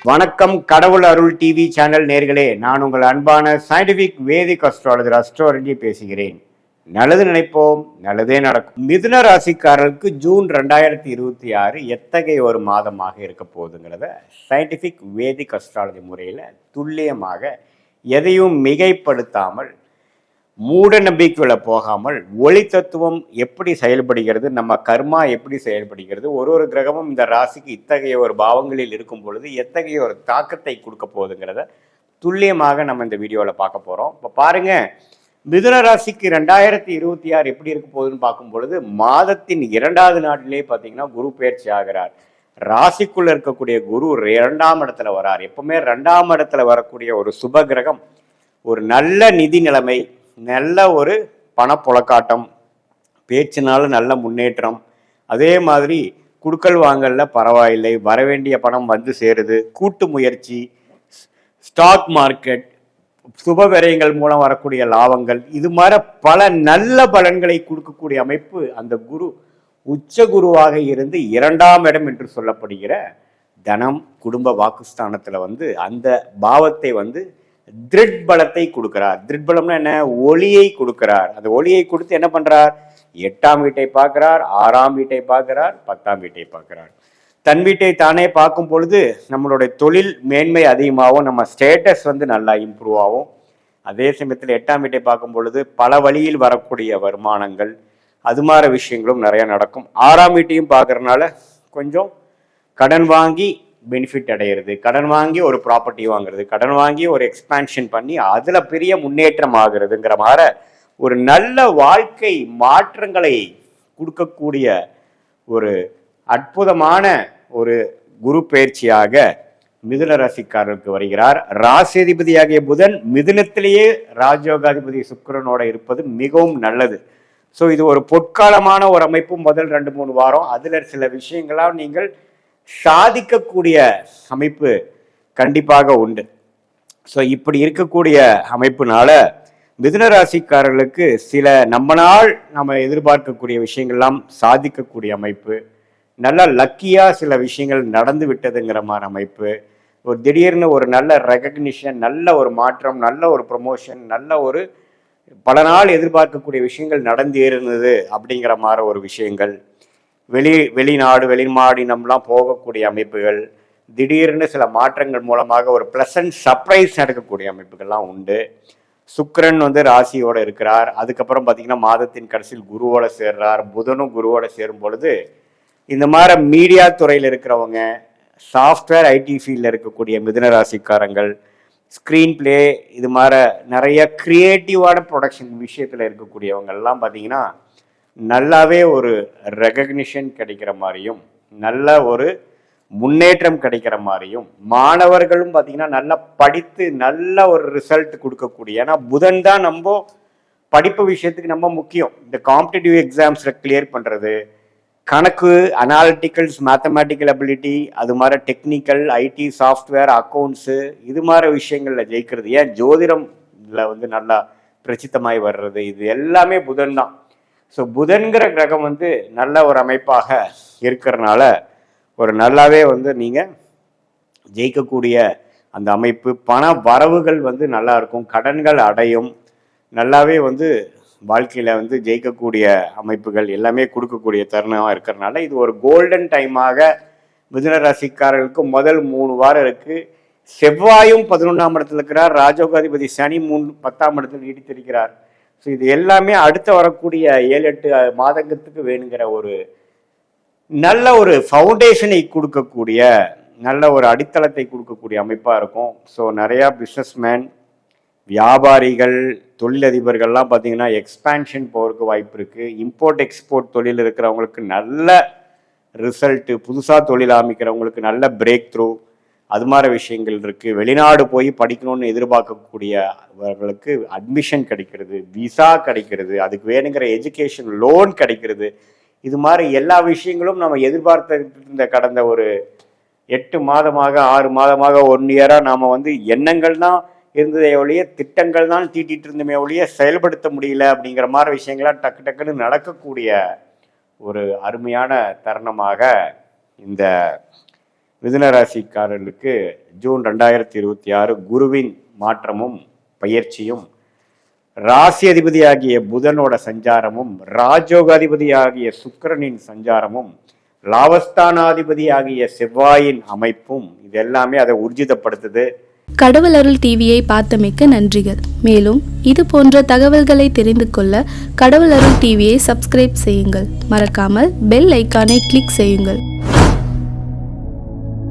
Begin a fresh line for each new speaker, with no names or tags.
வணக்கம். கடவுள் அருள் TV channel நேர்களே, நான் உங்கள் அன்பான சயின்டிபிக் வேதிக் அஸ்ட்ராலஜர் அஸ்ட்ரோலஜி பேசுகிறேன். நல்லது நினைப்போம், நல்லதே நடக்கும். மிதுன ராசிக்காரர்களுக்கு ஜூன் 2026 எத்தகைய ஒரு மாதமாக இருக்க போகுதுங்கிறத சயின்டிபிக் வேதிக் அஸ்ட்ராலஜி முறையில் துல்லியமாக எதையும் மிகைப்படுத்தாமல், மூட நம்பிக்கைகளை போகாமல், ஒளி தத்துவம் எப்படி செயல்படுகிறது, நம்ம கர்மா எப்படி செயல்படுகிறது, ஒரு கிரகமும் இந்த ராசிக்கு இத்தகைய ஒரு பாவங்களில் இருக்கும் பொழுது எத்தகைய ஒரு தாக்கத்தை கொடுக்க போகுதுங்கிறத துல்லியமாக நம்ம இந்த வீடியோவில் பார்க்க போகிறோம். இப்போ பாருங்க, மிதுன ராசிக்கு 2026 எப்படி இருக்க போகுதுன்னு பார்க்கும் பொழுது, மாதத்தின் 2வது நாட்டிலே பார்த்தீங்கன்னா குரு பயிற்சி ஆகிறார். ராசிக்குள்ள இருக்கக்கூடிய குரு 2ஆம் இடத்துல வரார். எப்பவுமே 2ஆம் இடத்துல வரக்கூடிய ஒரு சுப கிரகம் ஒரு நல்ல நிதி நிலைமை, நல்ல ஒரு பணப்புழக்காட்டம், பேச்சினால நல்ல முன்னேற்றம், அதே மாதிரி குடுக்கல் வாங்கல்ல பரவாயில்லை, வரவேண்டிய பணம் வந்து சேருது, கூட்டு முயற்சி, ஸ்டாக் மார்க்கெட், சுப விரயங்கள் மூலம் வரக்கூடிய லாபங்கள், இது மாதிரி பல நல்ல பலன்களை கொடுக்கக்கூடிய அமைப்பு அந்த குரு உச்ச குருவாக இருந்து 2ஆம் இடம் என்று சொல்லப்படுகிற தனம் குடும்ப வாக்குஸ்தானத்துல அந்த பாவத்தை திருட் பலத்தை கொடுக்கிறார். திருட் பலம்னா என்ன? ஒளியை கொடுக்கிறார். அந்த ஒளியை கொடுத்து என்ன பண்றார்? 8ஆம் வீட்டை பார்க்கிறார், 6ஆம் வீட்டை பார்க்கிறார், 10ஆம் வீட்டை பார்க்கிறார். தன் வீட்டை தானே பார்க்கும் பொழுது நம்மளுடைய தொழில் மேன்மை அதிகமாகவும், நம்ம ஸ்டேட்டஸ் நல்லா இம்ப்ரூவ் ஆகும். அதே சமயத்தில் 8ஆம் வீட்டை பார்க்கும் பொழுது பல வழியில் வரக்கூடிய வருமானங்கள், அது மாதிரி விஷயங்களும் நிறைய நடக்கும். 6ஆம் வீட்டையும் பார்க்கறதுனால கொஞ்சம் கடன் வாங்கி பெனிஃபிட் அடையிறது, கடன் வாங்கி ஒரு ப்ராப்பர்ட்டி வாங்குறது, கடன் வாங்கி ஒரு எக்ஸ்பான்ஷன் பண்ணி அதில் பெரிய முன்னேற்றம் ஆகுறதுங்கிற மாதிரி ஒரு நல்ல வாழ்க்கை மாற்றங்களை கொடுக்கக்கூடிய ஒரு அற்புதமான ஒரு குரு பயிற்சியாக மிதுன ராசிக்காரருக்கு வருகிறார். ராசிதிபதியாகிய புதன் மிதுனத்திலேயே ராஜயோகாதிபதி சுக்கிரனோட இருப்பது மிகவும் நல்லது. ஸோ இது ஒரு பொற்காலமான ஒரு அமைப்பு. முதல் 2-3 வாரம் அதில் சில விஷயங்களாக நீங்கள் சாதிக்கக்கூடிய அமைப்பு கண்டிப்பாக உண்டு. ஸோ இப்படி இருக்கக்கூடிய அமைப்புனால மிதுன ராசிக்காரர்களுக்கு சில நம்ம எதிர்பார்க்கக்கூடிய விஷயங்கள்லாம் சாதிக்கக்கூடிய அமைப்பு, நல்ல லக்கியாக சில விஷயங்கள் நடந்து விட்டதுங்கிற மாதிரி அமைப்பு, ஒரு திடீர்னு ஒரு நல்ல ரெகக்னிஷன், நல்ல ஒரு மாற்றம், நல்ல ஒரு ப்ரொமோஷன், நல்ல ஒரு பல நாள் எதிர்பார்க்கக்கூடிய விஷயங்கள் நடந்து இருந்தது அப்படிங்கிற மாதிரி ஒரு விஷயங்கள், வெளிநாடு வெளிமாநிலம்லாம் போகக்கூடிய அமைப்புகள், திடீர்னு சில மாற்றங்கள் மூலமாக ஒரு ப்ளசன்ட் சர்ப்ரைஸ் நடக்கக்கூடிய அமைப்புகள்லாம் உண்டு. சுக்கிரன் ராசியோட இருக்கிறார். அதுக்கப்புறம் பார்த்தீங்கன்னா மாதத்தின் கடைசியில் குருவோட சேர்றார். புதனும் குருவோட சேரும் பொழுது இந்த மாதிரி மீடியா துறையில் இருக்கிறவங்க, சாஃப்ட்வேர் ஐடி ஃபீல்டில் இருக்கக்கூடிய மிதுன ராசிக்காரங்கள், ஸ்க்ரீன் பிளே, இது மாதிரி நிறைய கிரியேட்டிவான ப்ரொடக்ஷன் விஷயத்தில் இருக்கக்கூடியவங்க எல்லாம் பார்த்தீங்கன்னா நல்லாவே ஒரு ரெகக்னிஷன் கிடைக்கிற மாதிரியும், நல்ல ஒரு முன்னேற்றம் கிடைக்கிற மாதிரியும், மாணவர்களும் பார்த்தீங்கன்னா நல்லா படித்து நல்ல ஒரு ரிசல்ட் கொடுக்கக்கூடிய, ஏன்னா புதன் தான் நம்ம படிப்பு விஷயத்துக்கு நம்ம முக்கியம். இந்த காம்படிட்டிவ் எக்ஸாம்ஸில் கிளியர் பண்ணுறது, கணக்கு, அனாலிட்டிக்கல்ஸ், மேத்தமேட்டிக்கல் அபிலிட்டி, அது மாதிரி டெக்னிக்கல், ஐடி, சாஃப்ட்வேர், அக்கௌண்ட்ஸு, இது மாதிரி விஷயங்களில் ஜெயிக்கிறது, ஏன் ஜோதிடம்ல நல்லா பிரசித்தமாய் வர்றது, இது எல்லாமே புதன் தான். ஸோ புதன்கிற கிரகம் நல்ல ஒரு அமைப்பாக இருக்கிறனால ஒரு நல்லாவே நீங்கள் ஜெயிக்கக்கூடிய அந்த அமைப்பு, பண வரவுகள் நல்லா இருக்கும், கடன்கள் அடையும், நல்லாவே வாழ்க்கையில் ஜெயிக்கக்கூடிய அமைப்புகள் எல்லாமே கொடுக்கக்கூடிய தருணமாக இருக்கிறனால இது ஒரு கோல்டன் டைமாக மிதுன ராசிக்காரர்களுக்கு முதல் 3 வாரம் இருக்குது. செவ்வாயும் 11ஆம் இடத்துல இருக்கிறார். ராஜயோகாதிபதி சனி 10ஆம் இடத்தில் நீடித்திருக்கிறார். ஸோ இது எல்லாமே அடுத்து வரக்கூடிய 7-8 மாதங்களுக்கு வேணுங்கிற ஒரு நல்ல ஒரு ஃபவுண்டேஷனை கொடுக்கக்கூடிய, நல்ல ஒரு அடித்தளத்தை கொடுக்கக்கூடிய அமைப்பாக இருக்கும். ஸோ நிறையா பிஸ்னஸ்மேன், வியாபாரிகள், தொழிலதிபர்கள்லாம் பார்த்தீங்கன்னா எக்ஸ்பான்ஷன் போகிறதுக்கு வாய்ப்பு இருக்குது. இம்போர்ட் எக்ஸ்போர்ட் தொழில் இருக்கிறவங்களுக்கு நல்ல ரிசல்ட்டு, புதுசாக தொழில் ஆரம்பிக்கிறவங்களுக்கு நல்ல பிரேக் த்ரூ, அது மாதிரி விஷயங்கள் இருக்குது. வெளிநாடு போய் படிக்கணும்னு எதிர்பார்க்கக்கூடியவர்களுக்கு அட்மிஷன் கிடைக்கிறது, விசா கிடைக்கிறது, அதுக்கு வேணுங்கிற எஜுகேஷன் லோன் கிடைக்கிறது. இது மாதிரி எல்லா விஷயங்களும் நம்ம எதிர்பார்த்த கடந்த ஒரு 8 மாதமாக 6 மாதமாக 1 இயராக நாம் எண்ணங்கள் தான் இருந்ததே ஒழிய, திட்டங்கள் தான் தீட்டிட்டு இருந்தமே ஒழிய செயல்படுத்த முடியல அப்படிங்கிற மாதிரி விஷயங்கள்லாம் டக்கு டக்குன்னு நடக்கக்கூடிய ஒரு அருமையான தருணமாக இந்த மிதுன ராசிக்காரர்களுக்கு ஜூன் 2026 குருவின் மாற்றமும் பயிற்சியும், ராசி அதிபதியாகிய புதனோட சஞ்சாரமும், ராஜயோகாதிபதியாகிய சுக்கிரனின் சஞ்சாரமும், லாபஸ்தானாதிபதியாகிய செவ்வாயின் அமைப்பும் இது எல்லாமே அதை ஊர்ஜிதப்படுத்துது.
கடவுள் அருள் டிவியை பார்த்தமைக்க நன்றிகள். மேலும் இது போன்ற தகவல்களை தெரிந்து கொள்ள கடவுள் அருள் டிவியை சப்ஸ்கிரைப் செய்யுங்கள். மறக்காமல் பெல் ஐக்கானை கிளிக் செய்யுங்கள்.